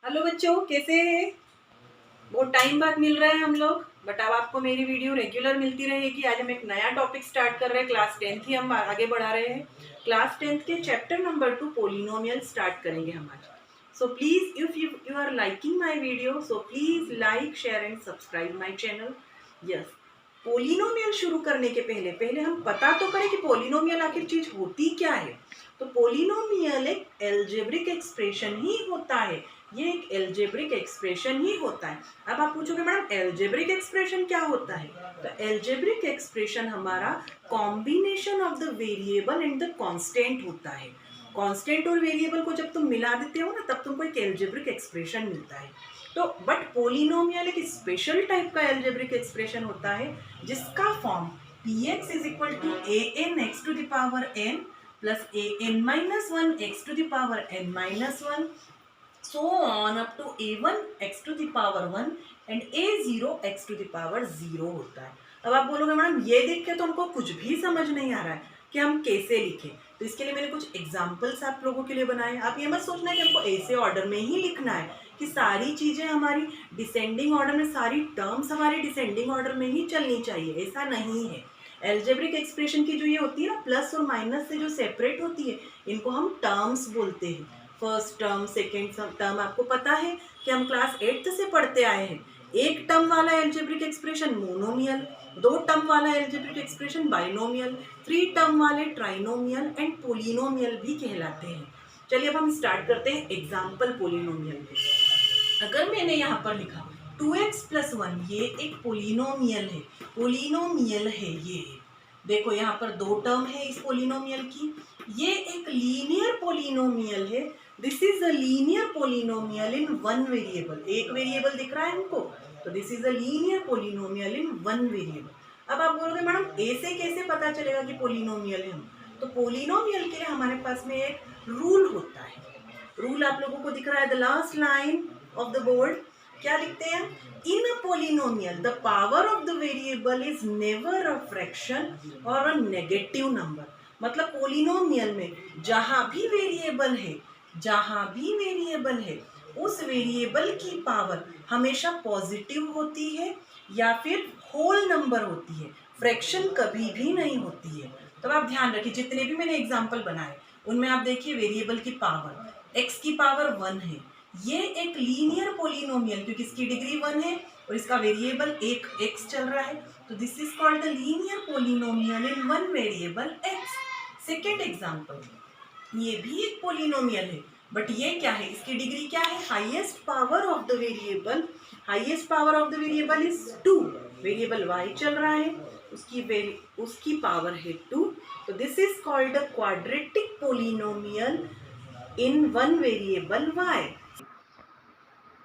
Hello बच्चों, कैसे हैं? बहुत टाइम बाद मिल रहे हैं हम लोग, बट अब आपको मेरी वीडियो रेगुलर मिलती रहेगी। आज हम एक नया टॉपिक स्टार्ट कर रहे हैं। क्लास 10th ही हम आगे बढ़ा रहे हैं। क्लास 10th के चैप्टर नंबर 2 पोलिनोमियल स्टार्ट करेंगे हम आज। So please if you are liking my video, so please like, share and subscribe my channel. Yes, polynomial शुरू करने के पहले पहले हम पता तो करें कि पोलिनोमियल आखिर चीज होती क्या है। तो पोलिनोमियल एक एल्जेब्रिक एक्सप्रेशन ही होता है। ये एक एल्जेब्रिक एक्सप्रेशन ही होता है। अब आप पूछोगे मैडम एल्जेब्रिक एक्सप्रेशन क्या होता है? तो एल्जेब्रिक एक्सप्रेशन हमारा combination of the variable and the constant होता है। कांस्टेंट और वेरिएबल को जब तुम मिला देते हो ना, तब तुमको एक एल्जेब्रिक एक्सप्रेशन मिलता है। तो बट पोलिनोमियल एक स्पेशल टाइप का एल्जेब्रिक एक्सप्रेशन होता है जिसका form px is equal to an x to the power n plus an minus 1 x to the power n minus 1 so on up to a1 x to the power 1 and a0 x to the power 0 होता है। अब आप बोलोगे madam ये देख के तो हमको कुछ भी समझ नहीं आ रहा है कि हम कैसे लिखें। तो इसके लिए मैंने कुछ एग्जाम्पल्स आप लोगों के लिए बनाए। आप ये मत सोचना है कि हमको ऐसे ऑर्डर में ही लिखना है कि सारी चीज़ें हमारी डिसेंडिंग ऑर्डर में, सारी टर्म्स हमारी डिसेंडिंग ऑर्डर में ही चलनी चाहिए। ऐसा नहीं है। एल्जेब्रिक एक्सप्रेशन की जो ये होती है ना, प्लस और माइनस से जो सेपरेट होती है, इनको हम टर्म्स बोलते हैं। फर्स्ट टर्म, सेकेंड टर्म, आपको पता है कि हम क्लास 8th से पढ़ते आए हैं। एक टर्म वाला एल्जेब्रिक एक्सप्रेशन मोनोमियल, दो टर्म वाला algebraic expression binomial, three term वाले ट्राइनोमियल एंड पोलिनोमियल भी कहलाते हैं। चलिए अब हम स्टार्ट करते हैं एग्जाम्पल पोलिनोमियल में। अगर मैंने यहाँ पर लिखा 2x प्लस 1, ये एक पोलिनोमियल है। पोलिनोमियल है ये, देखो यहाँ पर दो टर्म है इस पोलिनोमियल की। ये एक लीनियर पोलिनोमियल है। This is a linear polynomial in one variable. एक वेरिएबल दिख रहा है हमको, तो this is a linear polynomial in one variable. अब आप बोलोगे मैडम ए से कैसे पता चलेगा कि पोलिनोमियल है हम? तो पोलिनोमियल के लिए हमारे पास में एक रूल होता है। रूल आप लोगों को दिख रहा है the last line of the board. क्या लिखते हैं? In a polynomial the power of the variable is never a fraction और अ नेगेटिव नंबर। मतलब पोलिनोमियल में जहां भी वेरिएबल है, जहां भी वेरिएबल है, उस वेरिएबल की पावर हमेशा पॉजिटिव होती है या फिर होल नंबर होती है। फ्रैक्शन कभी भी नहीं होती है। तो आप ध्यान रखिए, जितने भी मैंने एग्जाम्पल बनाए उनमें आप देखिए वेरिएबल की पावर x की पावर 1 है। ये एक लीनियर पोलिनोमियल, क्योंकि इसकी डिग्री 1 है और इसका वेरिएबल एक x चल रहा है, तो this is called the linear polynomial in one variable x। Second example, ये भी एक पोलिनोमियल है, बट ये क्या है? इसकी डिग्री क्या है? Highest power of the variable, highest power of the variable is 2। Variable y चल रहा है, उसकी पावर है 2। तो this is called a quadratic polynomial in one variable y।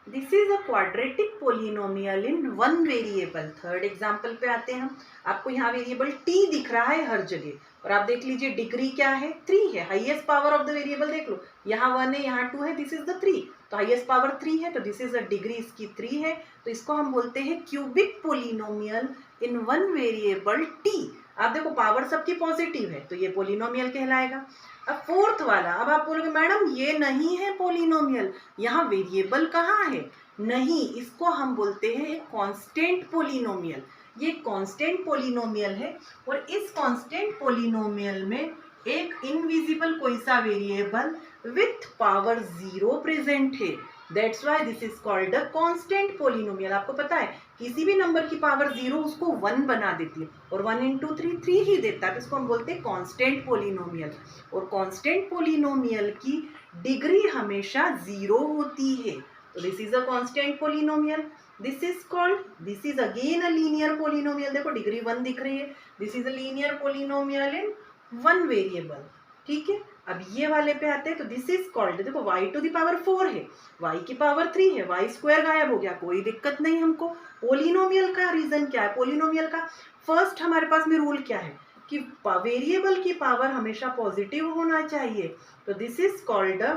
This is a quadratic polynomial in one variable. Third example पे आते हैं हम। आपको यहाँ वेरिएबल t दिख रहा है हर जगह, और आप देख लीजिए डिग्री क्या है? 3 है। Highest power of the variable देख लो, यहाँ 1 है, यहाँ 2 है, दिस इज द 3। तो हाईएस्ट पावर 3 है, तो दिस इज अ डिग्री इसकी 3 है। तो इसको हम बोलते हैं cubic polynomial in one variable t। आप देखो पावर सबकी पॉजिटिव है, तो ये पोलिनोमियल कहलाएगा। अब फोर्थ वाला, अब आप बोलोगे मैडम ये नहीं है पोलिनोमियल, यहाँ वेरिएबल कहाँ है? नहीं, इसको हम बोलते हैं एक कांस्टेंट पोलिनोमियल। ये कांस्टेंट पोलिनोमियल है, और इस कांस्टेंट पोलिनोमियल में एक इनविजिबल कोई सा वेरिएबल विथ पावर 0 प्रेजेंट है। That's why this is called a constant polynomial. आपको पता है किसी भी नंबर की पावर 0 उसको 1 बना देती है, और 1 इंटू 3 3 ही देता है, तो इसको हम बोलते हैं कांस्टेंट पोलिनोमियल। और कांस्टेंट पोलिनोमियल की डिग्री हमेशा 0 होती है, तो this is a constant polynomial. This is called, this is again a linear polynomial. देखो डिग्री 1 दिख रही है। This is a linear polynomial in one variable. ठीक है, अब ये वाले पे आते हैं, तो दिस इज कॉल्ड, देखो y टू द पावर 4 है, y की पावर 3 है, y स्क्वायर गायब हो गया, कोई दिक्कत नहीं हमको। पोलिनोमियल का रीजन क्या है? पोलिनोमियल का फर्स्ट हमारे पास में रूल क्या है कि वेरिएबल की पावर हमेशा पॉजिटिव होना चाहिए, तो this is called a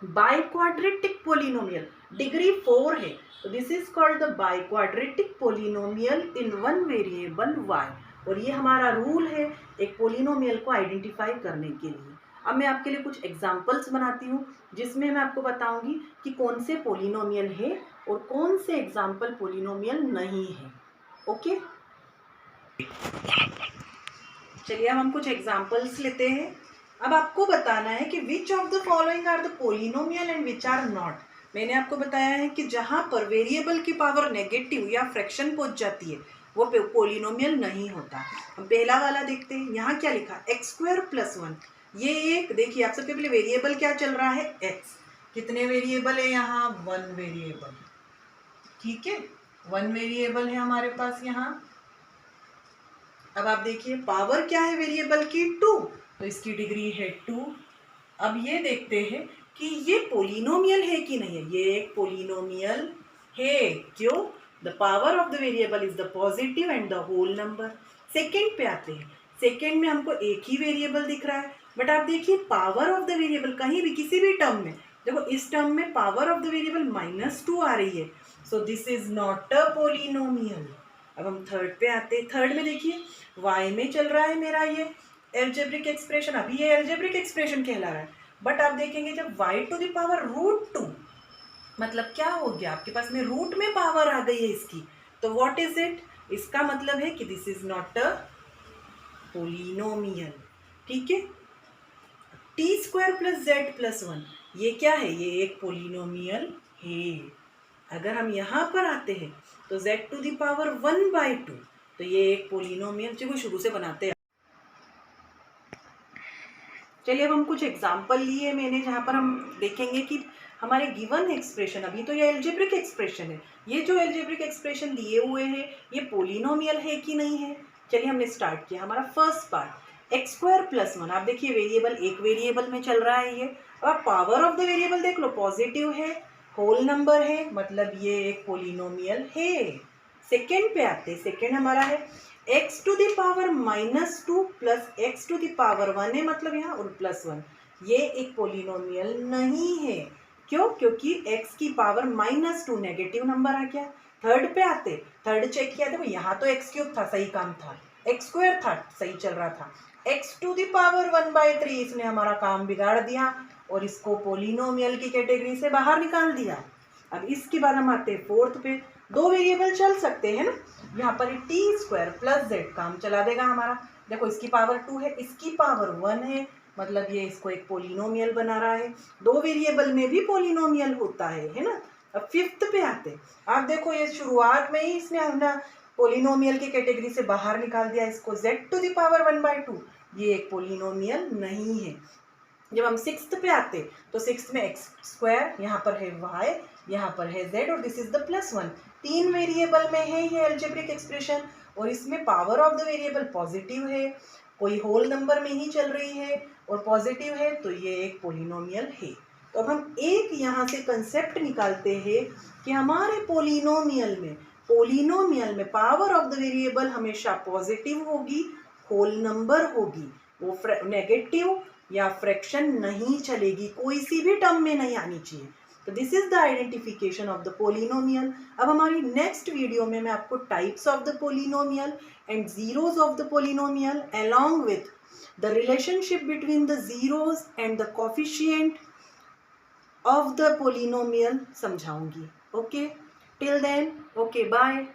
biquadratic polynomial. Degree 4 है, तो this is called the biquadratic polynomial in one variable y। और ये हमारा रूल है एक पोलिनोमियल को आइडेंटिफाई करने के लिए। अब मैं आपके लिए कुछ एग्जांपल्स बनाती हूँ जिसमें मैं आपको बताऊंगी कि कौन से पोलिनोमियल है और कौन से एग्जाम्पल पोलिनोमियल नहीं है। ओके, चलिए अब हम कुछ एग्जाम्पल्स लेते हैं। अब आपको बताना है कि which of the following are the polynomial and which are not. मैंने आपको बताया है कि जहाँ पर वेरिएबल की पावर नेगेटिव या फ्रैक्शन पहुंच जाती है वो पोलिनोमियल नहीं होता। हम पहला वाला देखते हैं। यहाँ क्या लिखा, x² + 1। ये एक देखिए, आप सबसे पहले वेरिएबल क्या चल रहा है, x। कितने वेरिएबल है यहाँ, 1 वेरिएबल। ठीक है, 1 वेरिएबल है हमारे पास यहाँ। अब आप देखिए पावर क्या है वेरिएबल की, 2, तो इसकी डिग्री है 2। अब ये देखते हैं कि ये पोलिनोमियल है कि नहीं है। ये एक पोलिनोमियल है, क्यों, the power of the variable is the positive and the whole number. Second पे आते हैं। सेकेंड में हमको एक ही वेरिएबल दिख रहा है, बट आप देखिए पावर ऑफ द वेरिएबल कहीं भी किसी भी टर्म में, देखो इस टर्म में पावर ऑफ द वेरिएबल -2 आ रही है, so this is not a polynomial. अब हम थर्ड पे आते हैं। थर्ड में देखिए y में चल रहा है मेरा ये एल्जेब्रिक एक्सप्रेशन, अभी ये एल्जेब्रिक एक्सप्रेशन कहला रहा है, बट आप देखेंगे जब y⁻√2, मतलब क्या हो गया, आपके पास में रूट में पावर आ गई है इसकी, तो व्हाट इज इट, इसका मतलब है कि this is not a polynomial. ठीक है, t² + z+1, ये क्या है, ये एक पोलिनोमियल है। अगर हम यहाँ पर आते हैं तो z⁻1/2, तो ये एक पोलिनोमियल, चलिए शुरू से बनाते हैं। चलिए अब हम कुछ एग्जाम्पल लिए मैंने, जहाँ पर हम देखेंगे कि हमारे गिवन एक्सप्रेशन, अभी तो ये एल्जेब्रिक एक्सप्रेशन है, ये जो एल्जेब्रिक एक्सप्रेशन दिए हुए हैं ये पोलिनोमियल है कि नहीं है। चलिए हमने स्टार्ट किया हमारा फर्स्ट पार्ट, x² + 1। आप देखिए वेरिएबल एक वेरिएबल में चल रहा है ये। अब आप पावर ऑफ द वेरिएबल देख लो, पॉजिटिव है, होल नंबर है, मतलब ये एक पोलिनोमियल है। सेकेंड पे आते, सेकेंड हमारा है x⁻⁻2 + x⁻1 है, मतलब यहाँ और +1, ये एक पोलिनोमियल नहीं है। क्यों, क्योंकि x की पावर -2 नेगेटिव नंबर आ गया। थर्ड पे आते, थर्ड चेक किया, देखो यहाँ तो x³ था, सही काम था, x² था, सही चल रहा था, x⁻1/3 इसने हमारा काम बिगाड़ दिया और इसको पोलिनोमियल की कैटेगरी से बाहर निकाल दिया। अब इसके बाद हम आते हैं फोर्थ पे। दो वेरिएबल चल सकते हैं ना, यहाँ पर t² + z काम चला देगा हमारा। देखो इसकी पावर 2 है, इसकी पावर 1 है, मतलब ये इसको एक पोलिनोमियल बना रहा है। दो वेरिएबल में भी पोलिनोमियल होता है ना। अब फिफ्थ पे आते, आप देखो ये शुरुआत में ही इसने हमने पोलिनोमियल की कैटेगरी से बाहर निकाल दिया इसको, z⁻1/2, ये एक पोलिनोमियल नहीं है। जब हम सिक्स्थ पे आते तो सिक्स्थ में x², यहाँ पर है y, यहाँ पर है z, और दिस इज द +1। तीन वेरिएबल में है ये एल्जेब्रिक एक्सप्रेशन, और इसमें power of the variable positive है, कोई होल नंबर में ही चल रही है और पॉजिटिव है, तो ये एक पोलिनोमियल है। तो अब हम एक यहाँ से कंसेप्ट निकालते हैं कि हमारे पोलिनोमियल में पावर ऑफ द वेरिएबल हमेशा पॉजिटिव होगी, होल नंबर होगी, वो नेगेटिव या फ्रैक्शन नहीं चलेगी, कोई सी भी टर्म में नहीं आनी चाहिए। तो this is the identification of the polynomial. अब हमारी नेक्स्ट वीडियो में मैं आपको types of the polynomial and zeros of the polynomial along with the relationship between the zeros and the coefficient of the polynomial समझाऊंगी। Okay, till then, okay, bye.